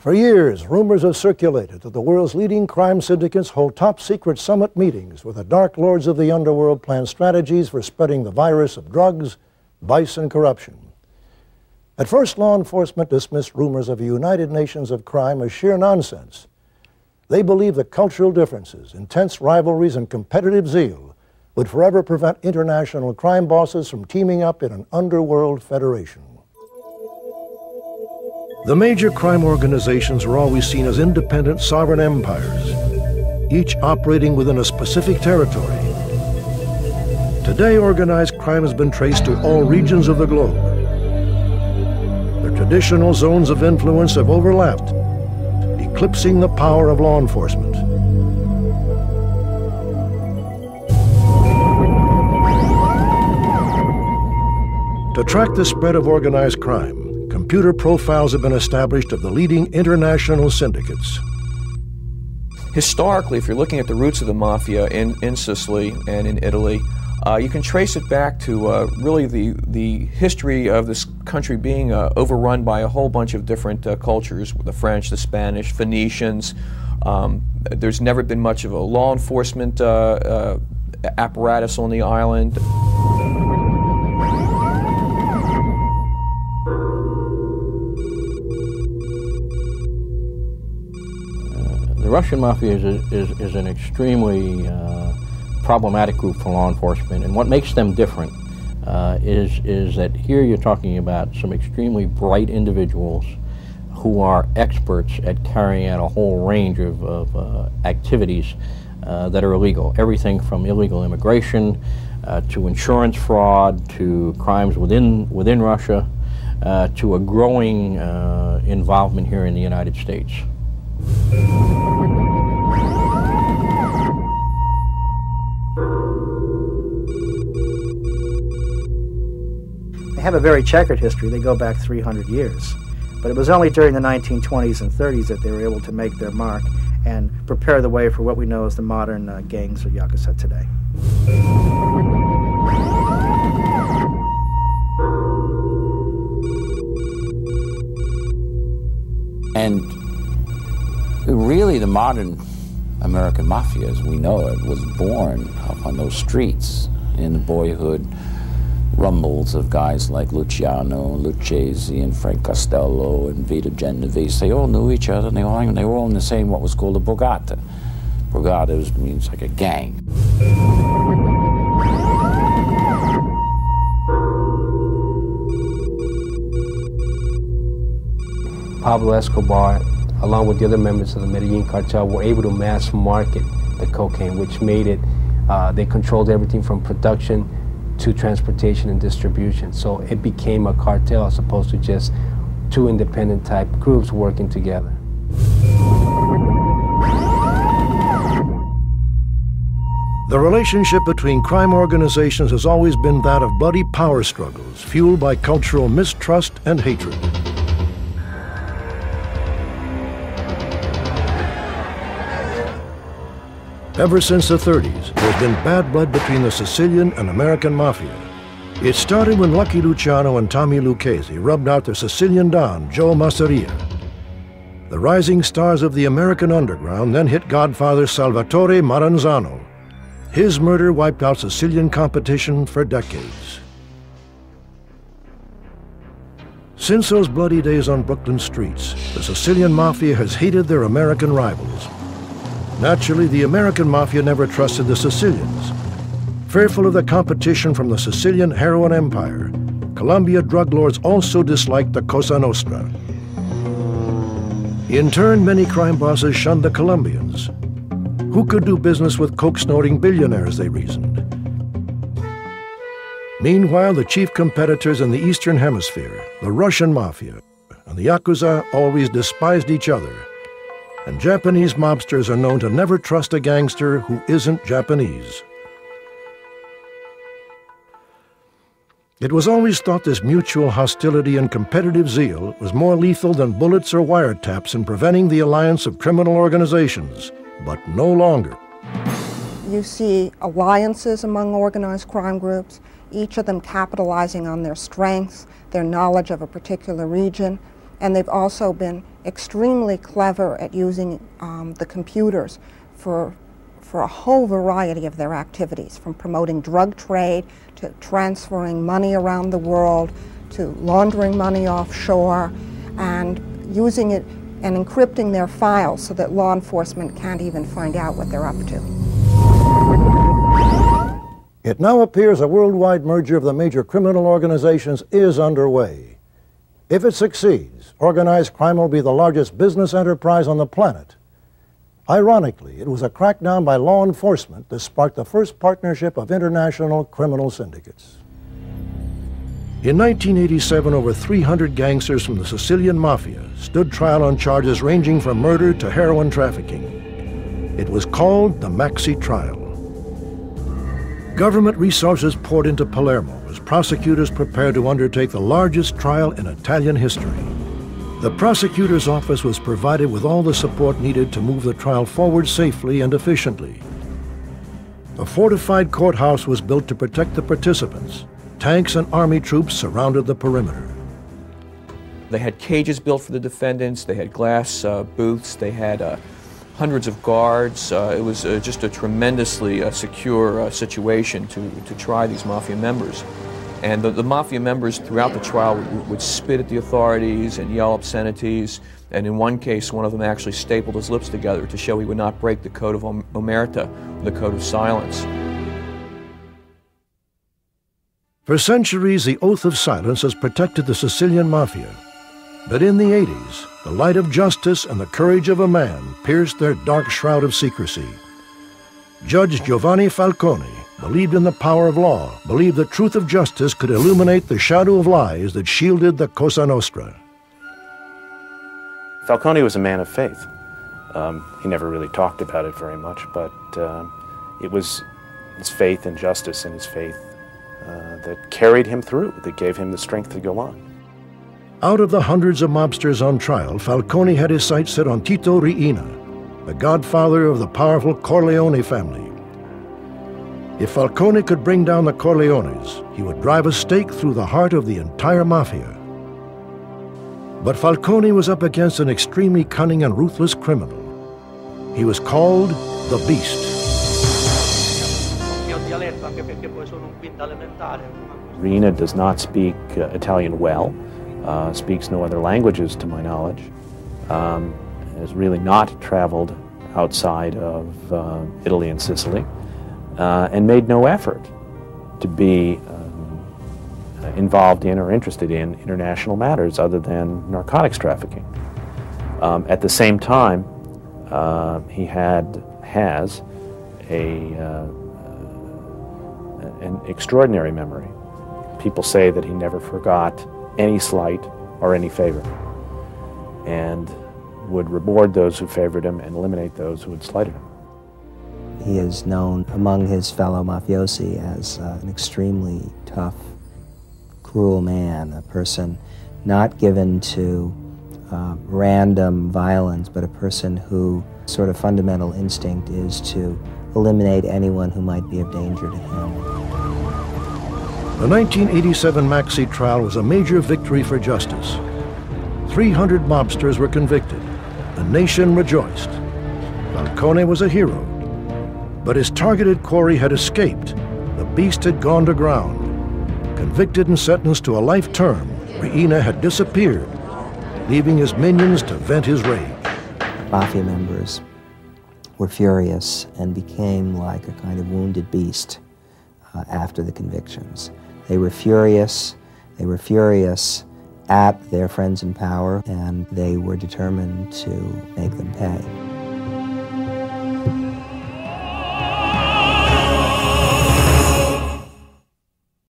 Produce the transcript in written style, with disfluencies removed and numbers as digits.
For years, rumors have circulated that the world's leading crime syndicates hold top-secret summit meetings where the dark lords of the underworld plan strategies for spreading the virus of drugs, vice, and corruption. At first, law enforcement dismissed rumors of a United Nations of crime as sheer nonsense. They believe that cultural differences, intense rivalries, and competitive zeal would forever prevent international crime bosses from teaming up in an underworld federation. The major crime organizations were always seen as independent sovereign empires, each operating within a specific territory. Today, organized crime has been traced to all regions of the globe. Their traditional zones of influence have overlapped, eclipsing the power of law enforcement. To track the spread of organized crime, computer profiles have been established of the leading international syndicates. Historically, if you're looking at the roots of the Mafia in Sicily and in Italy, you can trace it back to really the history of this country being overrun by a whole bunch of different cultures, the French, the Spanish, Phoenicians. There's never been much of a law enforcement apparatus on the island. The Russian Mafia is an extremely problematic group for law enforcement, and what makes them different is that here you're talking about some extremely bright individuals who are experts at carrying out a whole range of activities that are illegal. Everything from illegal immigration to insurance fraud to crimes within Russia to a growing involvement here in the United States. They have a very checkered history. They go back 300 years. But it was only during the 1920s and 30s that they were able to make their mark and prepare the way for what we know as the modern gangs or yakuza today. And really the modern American Mafia, as we know it, was born up on those streets in the boyhood rumbles of guys like Luciano, Lucchese, and Frank Costello, and Vito Genovese. They all knew each other, and they were all in the same, what was called a borgata. Borgata means like a gang. Pablo Escobar, along with the other members of the Medellin cartel, were able to mass market the cocaine, which made it, they controlled everything from production to transportation and distribution. So it became a cartel as opposed to just two independent type groups working together. The relationship between crime organizations has always been that of bloody power struggles, fueled by cultural mistrust and hatred. Ever since the 30s, there's been bad blood between the Sicilian and American Mafia. It started when Lucky Luciano and Tommy Lucchese rubbed out their Sicilian don, Joe Masseria. The rising stars of the American underground then hit Godfather Salvatore Maranzano. His murder wiped out Sicilian competition for decades. Since those bloody days on Brooklyn streets, the Sicilian Mafia has hated their American rivals. Naturally, the American Mafia never trusted the Sicilians. Fearful of the competition from the Sicilian heroin empire, Colombia drug lords also disliked the Cosa Nostra. In turn, many crime bosses shunned the Colombians. Who could do business with coke-snorting billionaires, they reasoned. Meanwhile, the chief competitors in the Eastern Hemisphere, the Russian Mafia and the Yakuza, always despised each other. And Japanese mobsters are known to never trust a gangster who isn't Japanese. It was always thought this mutual hostility and competitive zeal was more lethal than bullets or wiretaps in preventing the alliance of criminal organizations, but no longer. You see alliances among organized crime groups, each of them capitalizing on their strengths, their knowledge of a particular region, And they've also been extremely clever at using the computers for a whole variety of their activities, from promoting drug trade to transferring money around the world to laundering money offshore and using it and encrypting their files so that law enforcement can't even find out what they're up to. It now appears a worldwide merger of the major criminal organizations is underway. If it succeeds, organized crime will be the largest business enterprise on the planet. Ironically, it was a crackdown by law enforcement that sparked the first partnership of international criminal syndicates. In 1987, over 300 gangsters from the Sicilian Mafia stood trial on charges ranging from murder to heroin trafficking. It was called the Maxi Trial. Government resources poured into Palermo as prosecutors prepared to undertake the largest trial in Italian history. The prosecutor's office was provided with all the support needed to move the trial forward safely and efficiently. A fortified courthouse was built to protect the participants. Tanks and army troops surrounded the perimeter. They had cages built for the defendants, they had glass booths, they had hundreds of guards. It was just a tremendously secure situation to try these Mafia members. And the Mafia members throughout the trial would spit at the authorities and yell obscenities. And in one case, one of them actually stapled his lips together to show he would not break the code of omerta, the code of silence. For centuries, the oath of silence has protected the Sicilian Mafia. But in the 80s, the light of justice and the courage of a man pierced their dark shroud of secrecy. Judge Giovanni Falcone believed in the power of law, believed the truth of justice could illuminate the shadow of lies that shielded the Cosa Nostra. Falcone was a man of faith. He never really talked about it very much, but it was his faith in justice and his faith that carried him through, that gave him the strength to go on. Out of the hundreds of mobsters on trial, Falcone had his sights set on Tito Riina, the godfather of the powerful Corleone family. If Falcone could bring down the Corleones, he would drive a stake through the heart of the entire Mafia. But Falcone was up against an extremely cunning and ruthless criminal. He was called the Beast. Riina does not speak Italian well, speaks no other languages to my knowledge, has really not traveled outside of Italy and Sicily, and made no effort to be involved in or interested in international matters other than narcotics trafficking. At the same time, he has an extraordinary memory. People say that he never forgot any slight or any favor, and would reward those who favored him and eliminate those who had slighted him. He is known among his fellow mafiosi as an extremely tough, cruel man, a person not given to random violence, but a person whose sort of fundamental instinct is to eliminate anyone who might be of danger to him. The 1987 Maxi trial was a major victory for justice. 300 mobsters were convicted. The nation rejoiced. Falcone was a hero. But his targeted quarry had escaped. The Beast had gone to ground. Convicted and sentenced to a life term, Riina had disappeared, leaving his minions to vent his rage. Mafia members were furious and became like a kind of wounded beast after the convictions. They were furious at their friends in power, and they were determined to make them pay.